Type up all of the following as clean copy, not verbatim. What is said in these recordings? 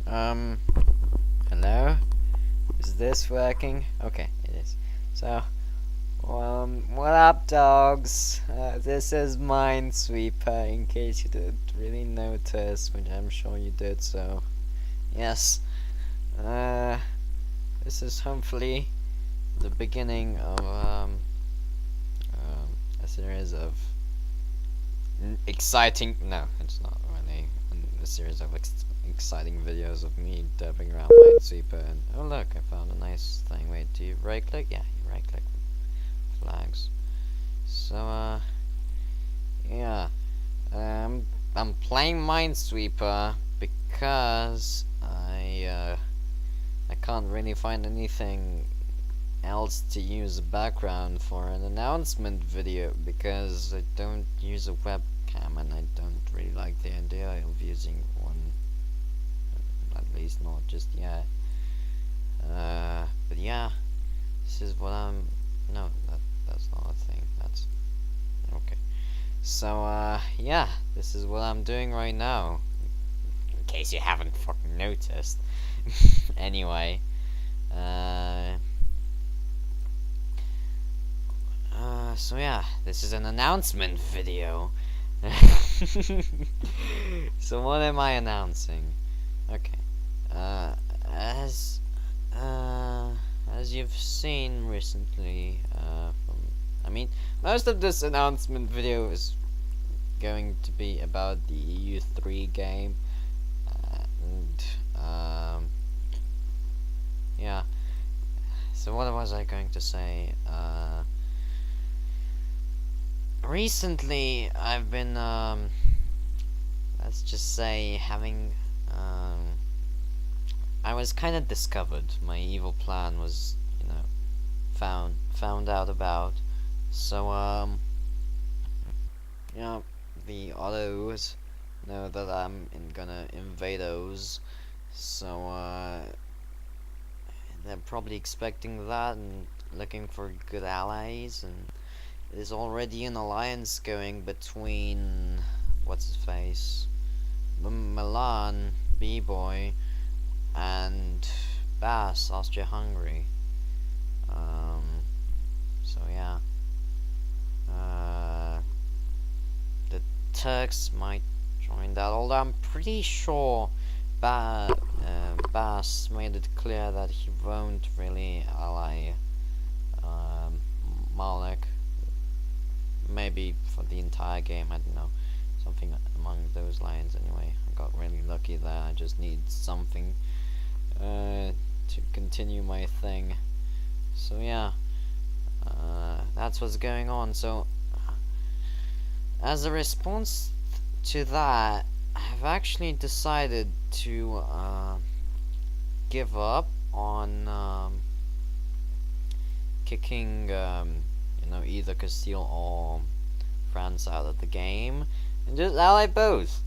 Um, hello? Is this working? Okay, it is. So, what up, dogs? This is Minesweeper, in case you didn't really notice, which I'm sure you did, so, yes. This is hopefully the beginning of, a series of exciting, no, it's not really a series of exciting videos of me dabbing around Minesweeper and oh look, I found a nice thing. Wait, do you right click? Yeah, you right click flags. So yeah, I'm playing Minesweeper because I can't really find anything else to use a background for an announcement video because I don't use a webcam and I don't really like the idea of using one, at least not just yet. But yeah, this is what no, that's not a thing, that's okay. So yeah, this is what I'm doing right now, in case you haven't fucking noticed. Anyway, so yeah, this is an announcement video. So what am I announcing? Okay, as you've seen recently, I mean, most of this announcement video is going to be about the EU3 game, and yeah. So what was I going to say? Recently, I've been, let's just say, having, I was kind of discovered. My evil plan was, found out about. So, the others know that I'm gonna invade those. So, they're probably expecting that and looking for good allies, and there's already an alliance going between what's his face, Milan, B-Boy, and Bass, Austria-Hungary. So yeah, the Turks might join that. Although I'm pretty sure Bass made it clear that he won't really ally Malik. Maybe for the entire game, I don't know, something among those lines. Anyway, I got really lucky there. I just need something to continue my thing. So yeah, that's what's going on. So as a response to that, I've actually decided to give up on kicking either Castile or France out of the game, and just ally both.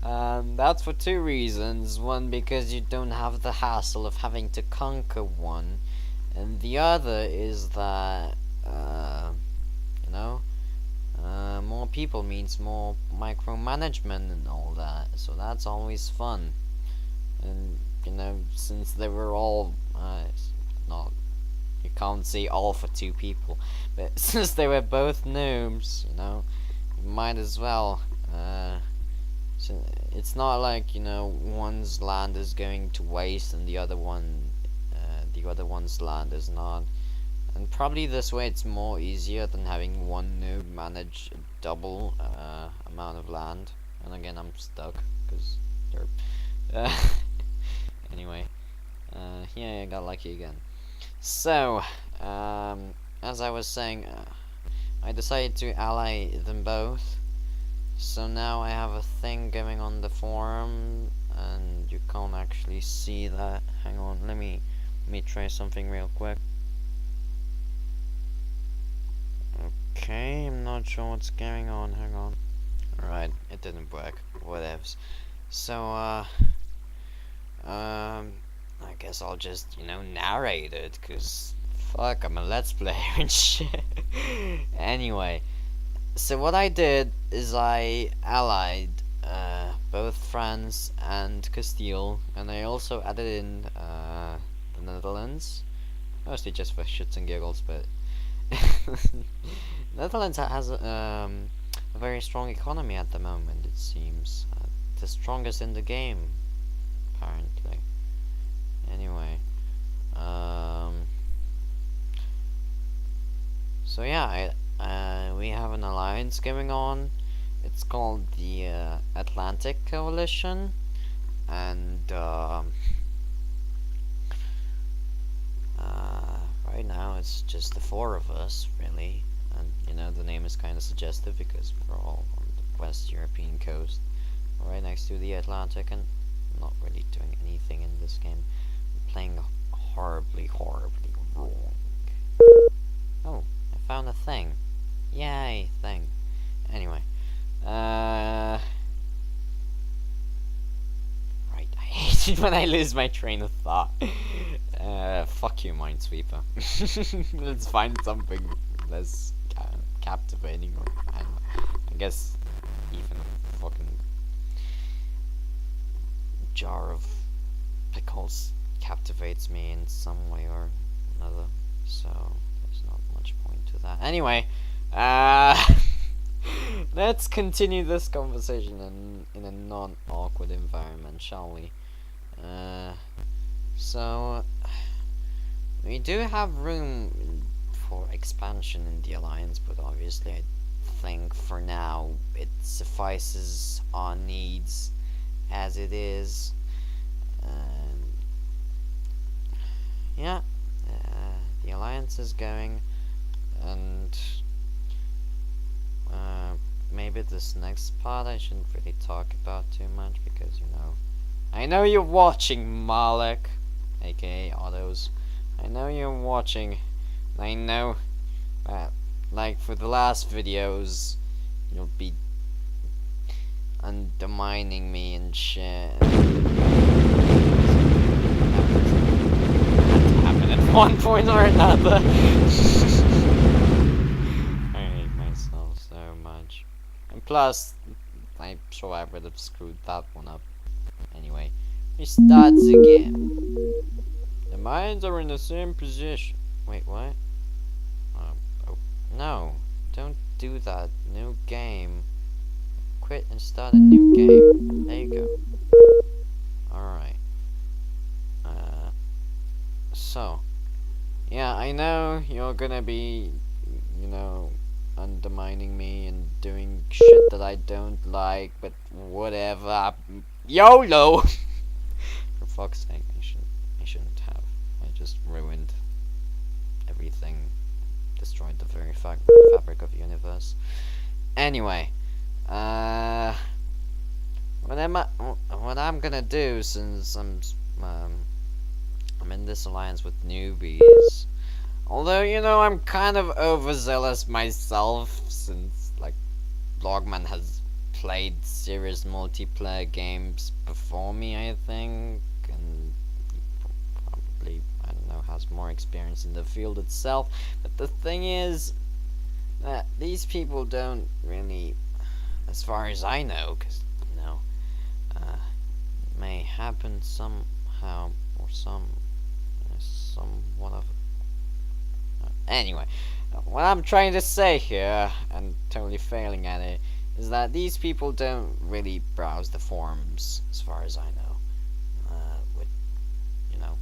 That's for two reasons. One, because you don't have the hassle of having to conquer one, and the other is that, more people means more micromanagement and all that, so that's always fun. And, since they were all, not, you can't say all for two people, but since they were both noobs, you might as well. So it's not like one's land is going to waste and the other one's land is not. And probably this way it's more easier than having one noob manage a double amount of land. And again, I'm stuck because they're. Anyway, yeah, I got lucky again. So, as I was saying, I decided to ally them both. So now I have a thing going on the forum, and you can't actually see that. Hang on, let me try something real quick. Okay, I'm not sure what's going on. Hang on. Alright, it didn't work. Whatevs. So, I guess I'll just, narrate it, cause fuck, I'm a let's player and shit. Anyway, so what I did is I allied both France and Castile, and I also added in the Netherlands, mostly just for shits and giggles. But Netherlands has a very strong economy at the moment. It seems the strongest in the game, apparently. Anyway, so yeah, we have an alliance going on. It's called the Atlantic Coalition, and right now it's just the four of us, really. And you know, the name is kind of suggestive because we're all on the West European coast, right next to the Atlantic, and not really doing anything in this game. I'm playing horribly wrong. Oh, I found a thing. Yay, thing. Anyway. Right, I hate it when I lose my train of thought. Fuck you, Minesweeper. Let's find something less captivating, or I guess even a fucking jar of pickles captivates me in some way or another, so there's not much point to that. Anyway, let's continue this conversation in a non-awkward environment, shall we? So we do have room for expansion in the alliance, but obviously I think for now it suffices our needs as it is. Yeah, the alliance is going, and maybe this next part I shouldn't really talk about too much, because you know, I know you're watching, Malek, aka Autos. I know you're watching. I know that, like for the last videos, you'll be undermining me and shit. Happen at one point or another. I hate myself so much. And plus, I'm sure I would have screwed that one up. Anyway, it starts again. The mines are in the same position. Wait, what? Oh, no. Don't do that. New game. Quit and start a new game. There you go. Alright. So. Yeah, I know you're gonna be, you know, undermining me and doing shit that I don't like, but whatever. YOLO! For fuck's sake, I shouldn't have. I just ruined everything. Destroyed the very fabric of the universe. Anyway, what I'm gonna do, since I'm in this alliance with newbies, although you know I'm kind of overzealous myself, since like Blogman has played serious multiplayer games before me, I think, and probably, I don't know, has more experience in the field itself. But the thing is that these people don't really, as far as I know, because you know, may happen somehow or somewhat of. Anyway, what I'm trying to say here, and totally failing at it, is that these people don't really browse the forums, as far as I know. You know,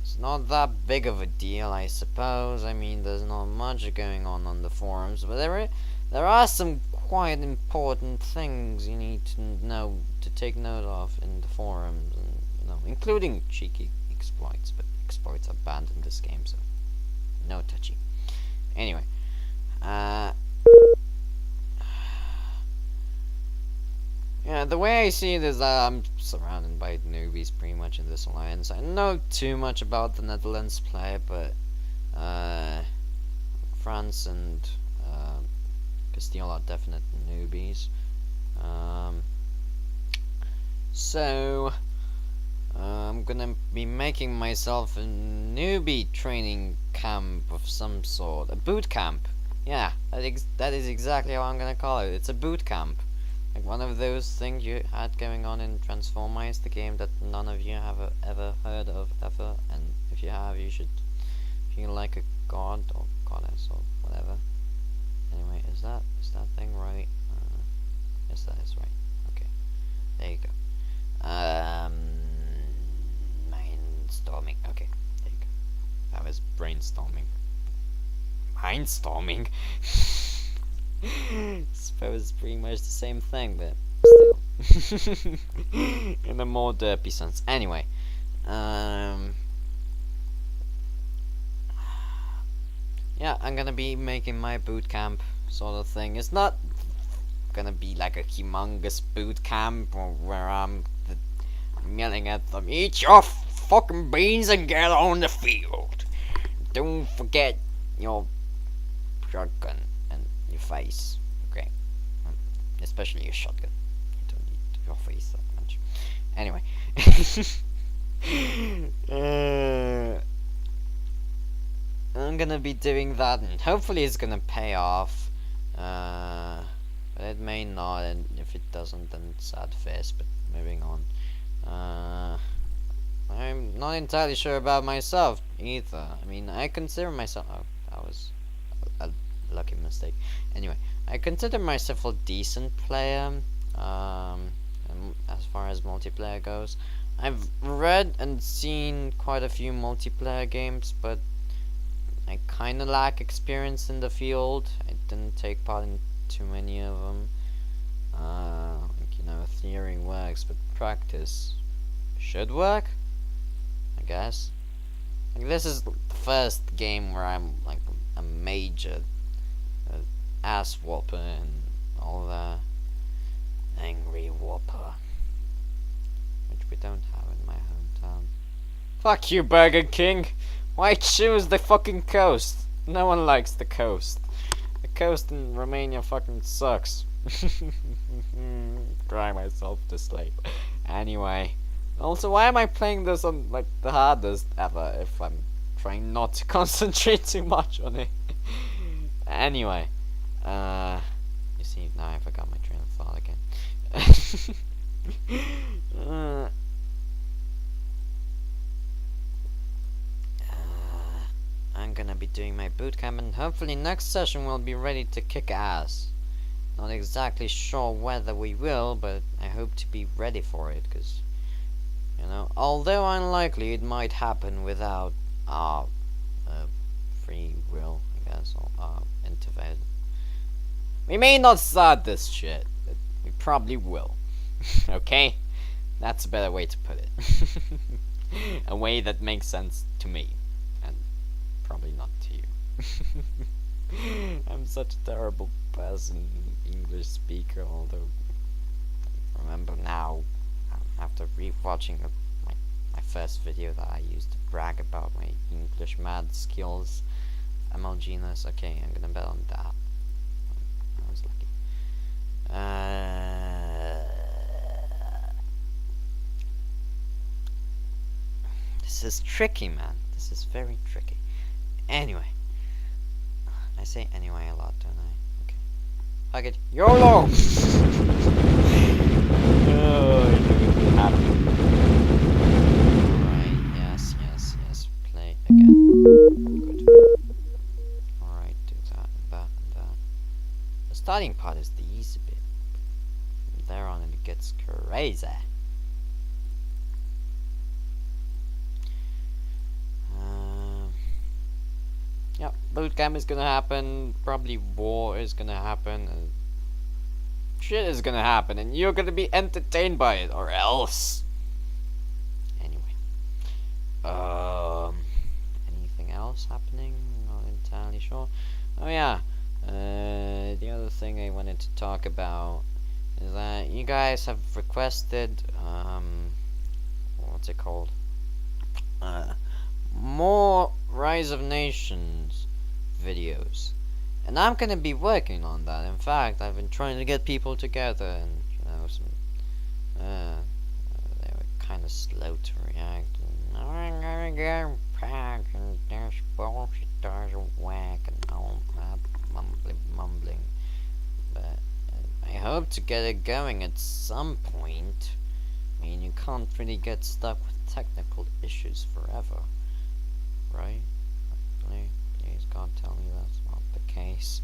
it's not that big of a deal, I suppose. I mean, there's not much going on the forums, but there are some quite important things you need to know, to take note of in the forums, and you know, including cheeky exploits. But exploits are banned in this game, so no touchy. Anyway, yeah, the way I see it is that I'm surrounded by newbies pretty much in this alliance. I don't know too much about the Netherlands play, but France and Castile are definite newbies. So I'm gonna be making myself a newbie training camp of some sort, a boot camp. Yeah, that is exactly how I'm gonna call it. It's a boot camp. Like one of those things you had going on in Transformice, the game that none of you have ever heard of ever, and if you have, you should feel like a god or goddess or whatever. Anyway, is that thing right? Yes, that is right. Okay, there you go. Mindstorming. Okay, there you go. That was brainstorming. Mindstorming. Suppose it's pretty much the same thing, but still, in a more derpy sense. Anyway, yeah, I'm gonna be making my boot camp sort of thing. It's not gonna be like a humongous boot camp where I'm yelling at them, eat your fucking beans and get on the field. Don't forget your shotgun and your face. Okay, especially your shotgun. You don't need your face that much. Anyway. I'm gonna be doing that, and hopefully it's gonna pay off. But it may not, and if it doesn't, then sad face. But moving on. I'm not entirely sure about myself either. I mean, I consider myself. Oh, that was a lucky mistake. Anyway, I consider myself a decent player. As far as multiplayer goes, I've read and seen quite a few multiplayer games, but I kinda lack experience in the field. I didn't take part in too many of them. Like, you know, theory works, but practice should work, I guess. Like, this is the first game where I'm like a major ass whopper and all that. Angry whopper, which we don't have in my hometown. Fuck you, Burger King! Why choose the fucking coast? No one likes the coast. The coast in Romania fucking sucks. Cry myself to sleep. Anyway. Also, why am I playing this on, like, the hardest ever if I'm trying not to concentrate too much on it? Anyway. You see, now I forgot my train of thought again. I'm gonna be doing my bootcamp, and hopefully next session we'll be ready to kick ass. Not exactly sure whether we will, but I hope to be ready for it, because, you know, although unlikely, it might happen without our free will, I guess, or intervention. We may not start this shit, but we probably will. Okay? That's a better way to put it. A way that makes sense to me. And probably not to you. I'm such a terrible person, English speaker, although remember now, after rewatching my first video that I used to brag about my English math skills, MLGness, okay, I'm gonna bet on that. I was lucky. This is tricky, man. This is very tricky. Anyway. I say anyway a lot, don't I? Okay. Fuck it. YOLO! Oh, I knew it would happen. Alright, yes. Play again. Good. Alright, do that and that and that. The starting part is the easy bit. From there on it gets crazy. Yeah, bootcamp is gonna happen, probably war is gonna happen, and shit is gonna happen, and you're gonna be entertained by it, or else. Anyway. Anything else happening? Not entirely sure. Oh yeah, the other thing I wanted to talk about is that you guys have requested, what's it called? More Rise of Nations videos, and I'm gonna be working on that. In fact, I've been trying to get people together, and you know, they were kind of slow to react. I'm gonna go back, and this bullshit doesn't work, and all that mumbling. But I I hope to get it going at some point. I mean, you can't really get stuck with technical issues forever, right? Please, God, tell me that's not the case.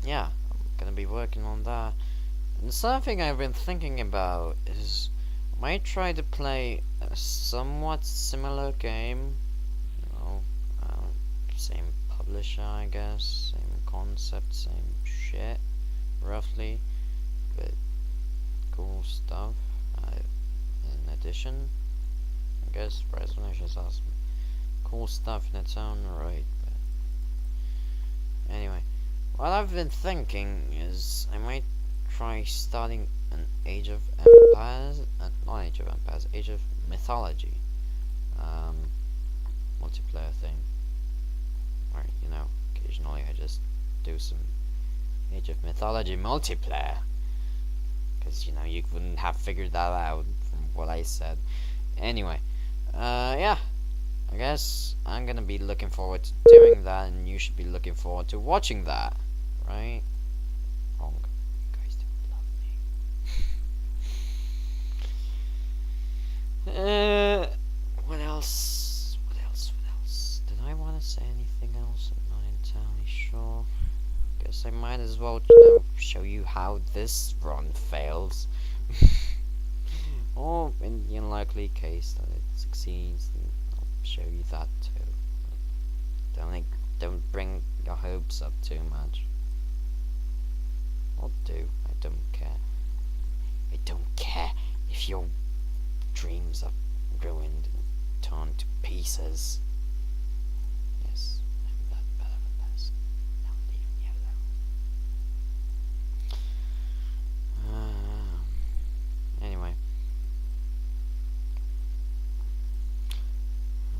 Yeah, I'm gonna be working on that. And something I've been thinking about is I might try to play a somewhat similar game. You know, same publisher, I guess, same concept, same shit, roughly, but cool stuff. In addition, I guess Resolution is awesome. Cool stuff in its own right. But anyway, what I've been thinking is I might try starting an Age of Empires, not Age of Empires, Age of Mythology multiplayer thing. Or, you know, occasionally I just do some Age of Mythology multiplayer. Because, you know, you wouldn't have figured that out from what I said. Anyway, yeah. I guess I'm gonna be looking forward to doing that, and you should be looking forward to watching that, right? Wrong. You guys don't love me. What else? What else? Did I want to say anything else? I'm not entirely sure. Guess I might as well, you know, show you how this run fails. Or in the unlikely case that it succeeds, then I'll show you that too. Don't bring your hopes up too much. I'll do. I don't care. I don't care if your dreams are ruined and torn to pieces. Yes, I'm that bad of a person. Now leave me alone. Anyway.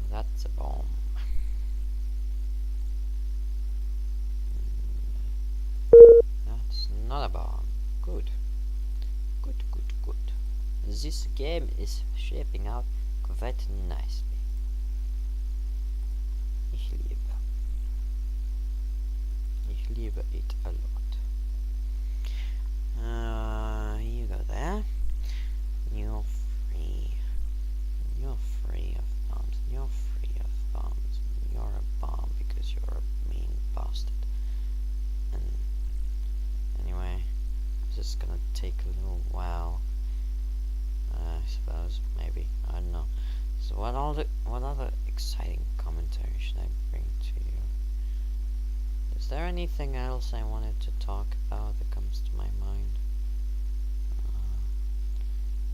That's a bomb. That's not a bomb. Good. Good. This game is shaping out quite nicely. Ich liebe it a lot. You go there. You're free. You're free of bombs. You're free of bombs. You're a bomb because you're a mean bastard. And anyway, this is gonna take a little while. I suppose, maybe, I don't know. So what other exciting commentary should I bring to you? Is there anything else I wanted to talk about that comes to my mind?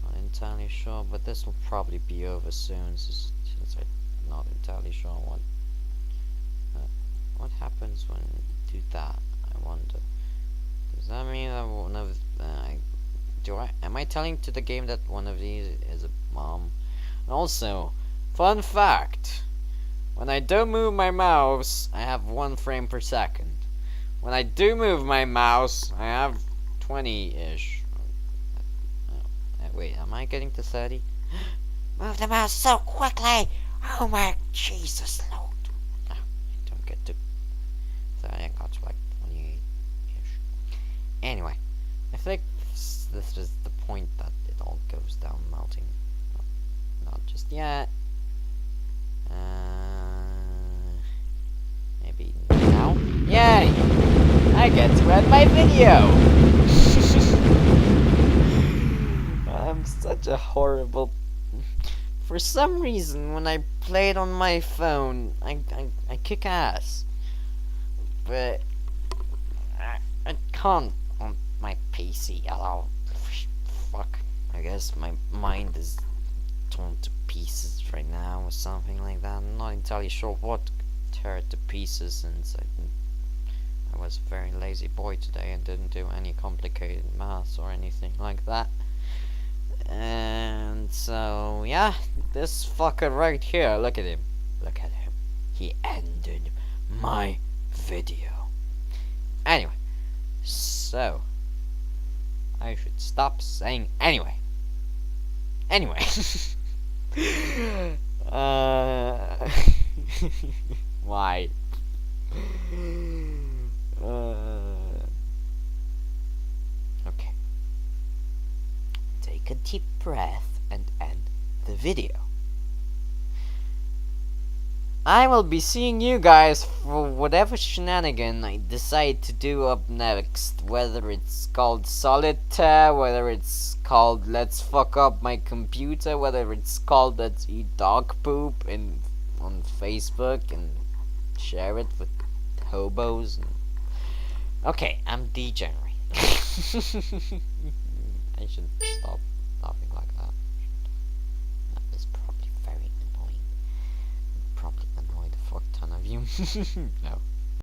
Not entirely sure, but this will probably be over soon, since I'm not entirely sure what happens when you do that. I wonder. Does that mean that one of am I telling to the game that one of these is a bomb? And also, fun fact: when I don't move my mouse, I have 1 frame per second. When I do move my mouse, I have 20-ish. Wait, am I getting to 30? Move the mouse so quickly! Oh my Jesus Lord! No, I don't get to 30, I got to like 28-ish. Anyway, I think this is the point that it all goes down melting. Not just yet. Maybe now? Yay! I get to end my video! I'm such a horrible... For some reason, when I play it on my phone, I kick ass. But I can't on my PC. Hello. Fuck. I guess my mind is torn to pieces right now or something like that. I'm not entirely sure what to tear it to pieces, since I was a very lazy boy today and didn't do any complicated maths or anything like that. And so, yeah, this fucker right here, look at him. Look at him. He ended my video. Anyway, so I should stop saying anyway. Anyway. Why? Uh, okay. Take a deep breath and end the video. I will be seeing you guys for whatever shenanigan I decide to do up next. Whether it's called Solitaire, whether it's called Let's Fuck Up My Computer, whether it's called Let's Eat Dog Poop on Facebook and share it with hobos. Okay, I'm degenerate. I should stop laughing like that. That is probably very annoying. Probably annoy the fuck ton of you. No.